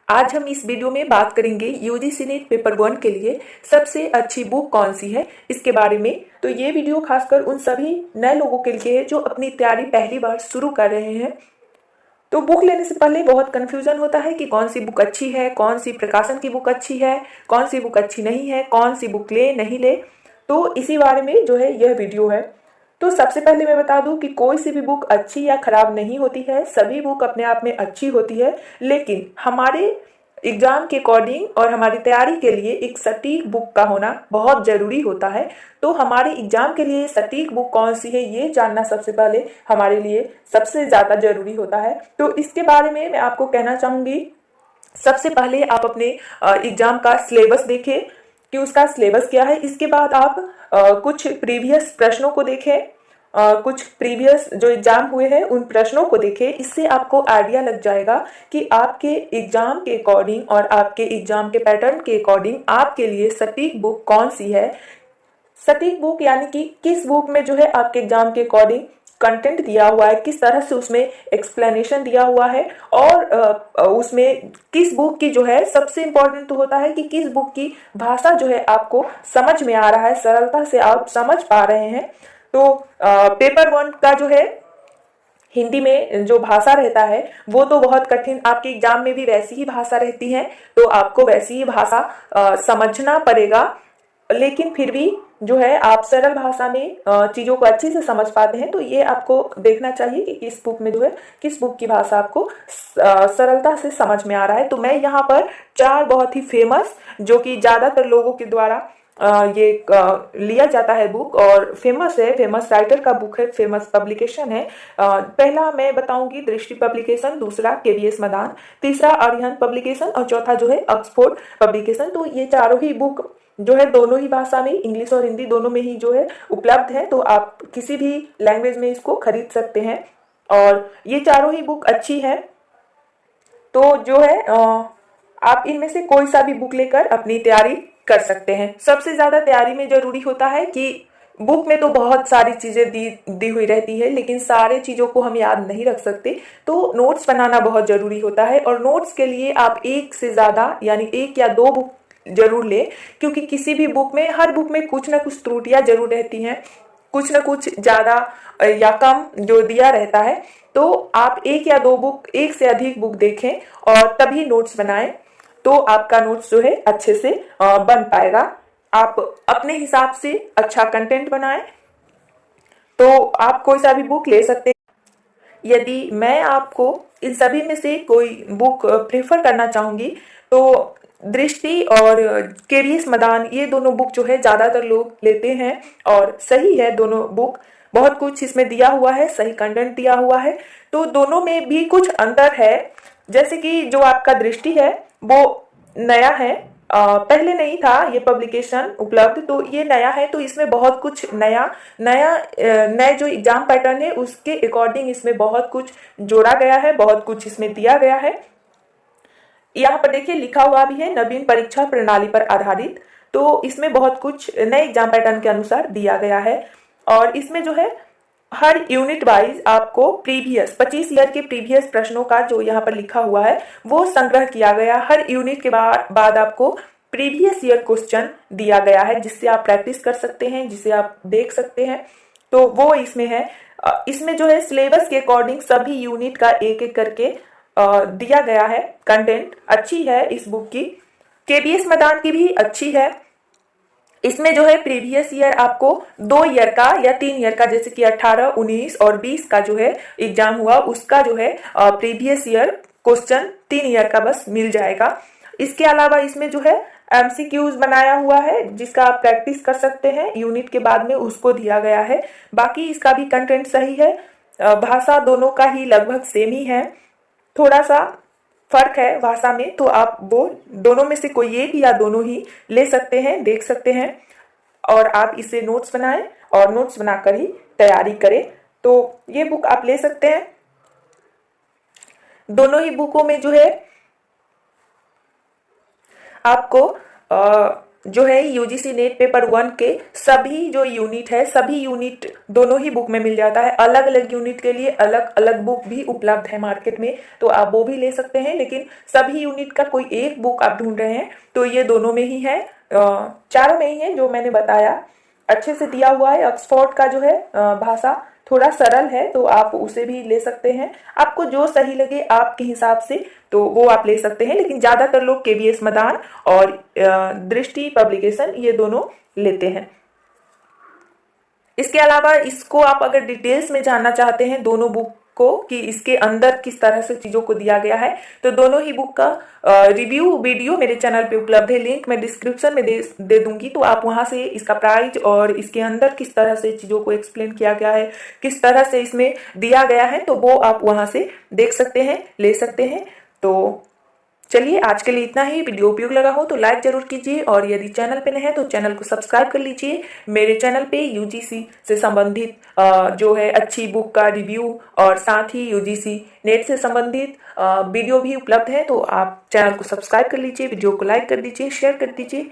आज हम इस वीडियो में बात करेंगे यूजीसी नेट पेपर 1 के लिए सबसे अच्छी बुक कौन सी है इसके बारे में। तो ये वीडियो खासकर उन सभी नए लोगों के लिए है जो अपनी तैयारी पहली बार शुरू कर रहे हैं। तो बुक लेने से पहले बहुत कंफ्यूजन होता है कि कौन सी बुक अच्छी है, कौन सी प्रकाशन की बुक अच्छी है, कौन सी बुक अच्छी नहीं है, कौन सी बुक ले नहीं ले। तो इसी बारे में जो है यह वीडियो है। तो सबसे पहले मैं बता दूं कि कोई सी भी बुक अच्छी या खराब नहीं होती है, सभी बुक अपने आप में अच्छी होती है, लेकिन हमारे एग्जाम के अकॉर्डिंग और हमारी तैयारी के लिए एक सटीक बुक का होना बहुत जरूरी होता है। तो हमारे एग्जाम के लिए सटीक बुक कौन सी है ये जानना सबसे पहले हमारे लिए सबसे ज्यादा जरूरी होता है। तो इसके बारे में मैं आपको कहना चाहूंगी, सबसे पहले आप अपने एग्जाम का सिलेबस देखें कि उसका सिलेबस क्या है। इसके बाद आप कुछ प्रीवियस प्रश्नों को देखें, कुछ प्रीवियस जो एग्जाम हुए हैं उन प्रश्नों को देखें। इससे आपको आइडिया लग जाएगा कि आपके एग्जाम के अकॉर्डिंग और आपके एग्जाम के पैटर्न के अकॉर्डिंग आपके लिए सटीक बुक कौन सी है। सटीक बुक यानी कि किस बुक में जो है आपके एग्जाम के अकॉर्डिंग कंटेंट दिया हुआ है, किस तरह से उसमें एक्सप्लेनेशन दिया हुआ है, और उसमें किस बुक की जो है सबसे इम्पोर्टेंट तो होता है कि किस बुक की भाषा जो है आपको समझ में आ रहा है, सरलता से आप समझ पा रहे हैं। तो पेपर 1 का जो है हिंदी में जो भाषा रहता है वो तो बहुत कठिन, आपके एग्जाम में भी वैसी ही भाषा रहती है, तो आपको वैसी ही भाषा समझना पड़ेगा। लेकिन फिर भी जो है आप सरल भाषा में चीजों को अच्छे से समझ पाते हैं। तो ये आपको देखना चाहिए कि किस बुक में जो है किस बुक की भाषा आपको सरलता से समझ में आ रहा है। तो मैं यहाँ पर 4 बहुत ही फेमस, जो कि ज्यादातर लोगों के द्वारा ये लिया जाता है बुक और फेमस है, फेमस राइटर का बुक है, फेमस पब्लिकेशन है। पहला मैं बताऊंगी दृष्टि पब्लिकेशन, दूसरा केवीएस मदान, तीसरा अरिहंत पब्लिकेशन और चौथा जो है ऑक्सफोर्ड पब्लिकेशन। तो ये चारों ही बुक जो है दोनों ही भाषा में, इंग्लिश और हिंदी दोनों में ही जो है उपलब्ध है। तो आप किसी भी लैंग्वेज में इसको खरीद सकते हैं और ये चारों ही बुक अच्छी है। तो जो है आप इनमें से कोई सा भी बुक लेकर अपनी तैयारी कर सकते हैं। सबसे ज्यादा तैयारी में जरूरी होता है कि बुक में तो बहुत सारी चीजें दी हुई रहती है, लेकिन सारे चीजों को हम याद नहीं रख सकते। तो नोट्स बनाना बहुत जरूरी होता है और नोट्स के लिए आप एक से ज्यादा यानी 1 या 2 बुक जरूर ले, क्योंकि किसी भी बुक में, हर बुक में कुछ ना कुछ त्रुटियां जरूर रहती हैं, कुछ ना कुछ ज्यादा या कम जो दिया रहता है। तो आप 1 या 2 बुक, 1 से अधिक बुक देखें और तभी नोट्स बनाएं, तो आपका नोट्स जो है अच्छे से बन पाएगा। आप अपने हिसाब से अच्छा कंटेंट बनाएं। तो आप कोई सा भी बुक ले सकते हैं। यदि मैं आपको इन सभी में से कोई बुक प्रेफर करना चाहूंगी तो दृष्टि और केवीएस मदान, ये दोनों बुक जो है ज्यादातर लोग लेते हैं और सही है दोनों बुक। बहुत कुछ इसमें दिया हुआ है, सही कंटेंट दिया हुआ है। तो दोनों में भी कुछ अंतर है, जैसे कि जो आपका दृष्टि है वो नया है, पहले नहीं था ये पब्लिकेशन उपलब्ध, तो ये नया है। तो इसमें बहुत कुछ नया नया नए जो एग्जाम पैटर्न है उसके अकॉर्डिंग इसमें बहुत कुछ जोड़ा गया है, बहुत कुछ इसमें दिया गया है। यहाँ पर देखिए लिखा हुआ भी है नवीन परीक्षा प्रणाली पर आधारित। तो इसमें बहुत कुछ नए एग्जाम पैटर्न के अनुसार दिया गया है और इसमें जो है हर यूनिट वाइज आपको प्रीवियस 25 ईयर के प्रीवियस प्रश्नों का जो यहाँ पर लिखा हुआ है वो संग्रह किया गया। हर यूनिट के बाद आपको प्रीवियस ईयर क्वेश्चन दिया गया है, जिससे आप प्रैक्टिस कर सकते हैं, जिसे आप देख सकते हैं। तो वो इसमें है। इसमें जो है सिलेबस के अकॉर्डिंग सभी यूनिट का एक एक करके दिया गया है। कंटेंट अच्छी है इस बुक की। केवीएस मैदान की भी अच्छी है। इसमें जो है प्रीवियस ईयर आपको 2 ईयर का या 3 ईयर का, जैसे कि 18, 19 और 20 का जो है एग्जाम हुआ उसका जो है प्रीवियस ईयर क्वेश्चन 3 ईयर का बस मिल जाएगा। इसके अलावा इसमें जो है एमसीक्यूज बनाया हुआ है जिसका आप प्रैक्टिस कर सकते हैं, यूनिट के बाद में उसको दिया गया है। बाकी इसका भी कंटेंट सही है। भाषा दोनों का ही लगभग सेम ही है, थोड़ा सा फर्क है भाषा में। तो आप वो दोनों में से कोई एक या दोनों ही ले सकते हैं, देख सकते हैं और आप इसे नोट्स बनाएं और नोट्स बनाकर ही तैयारी करें। तो ये बुक आप ले सकते हैं। दोनों ही बुकों में जो है आपको जो है यूजीसी नेट पेपर 1 के सभी जो यूनिट है, सभी यूनिट दोनों ही बुक में मिल जाता है। अलग अलग यूनिट के लिए अलग अलग बुक भी उपलब्ध है मार्केट में, तो आप वो भी ले सकते हैं। लेकिन सभी यूनिट का कोई एक बुक आप ढूंढ रहे हैं तो ये दोनों में ही है, चारों में ही है जो मैंने बताया। अच्छे से दिया हुआ है। ऑक्सफोर्ड का जो है भाषा थोड़ा सरल है, तो आप उसे भी ले सकते हैं। आपको जो सही लगे आपके हिसाब से तो वो आप ले सकते हैं। लेकिन ज्यादातर लोग केवीएस मदान और दृष्टि पब्लिकेशन ये दोनों लेते हैं। इसके अलावा इसको आप अगर डिटेल्स में जानना चाहते हैं दोनों बुक को कि इसके अंदर किस तरह से चीजों को दिया गया है, तो दोनों ही बुक का रिव्यू वीडियो मेरे चैनल पे उपलब्ध है। लिंक मैं डिस्क्रिप्शन में दे दूंगी, तो आप वहां से इसका प्राइस और इसके अंदर किस तरह से चीजों को एक्सप्लेन किया गया है, किस तरह से इसमें दिया गया है, तो वो आप वहां से देख सकते हैं, ले सकते हैं। तो चलिए आज के लिए इतना ही। वीडियो उपयोग लगा हो तो लाइक जरूर कीजिए, और यदि चैनल पे नए हैं तो चैनल को सब्सक्राइब कर लीजिए। मेरे चैनल पे यूजीसी से संबंधित जो है अच्छी बुक का रिव्यू और साथ ही यूजीसी नेट से संबंधित वीडियो भी उपलब्ध है, तो आप चैनल को सब्सक्राइब कर लीजिए, वीडियो को लाइक कर दीजिए, शेयर कर दीजिए।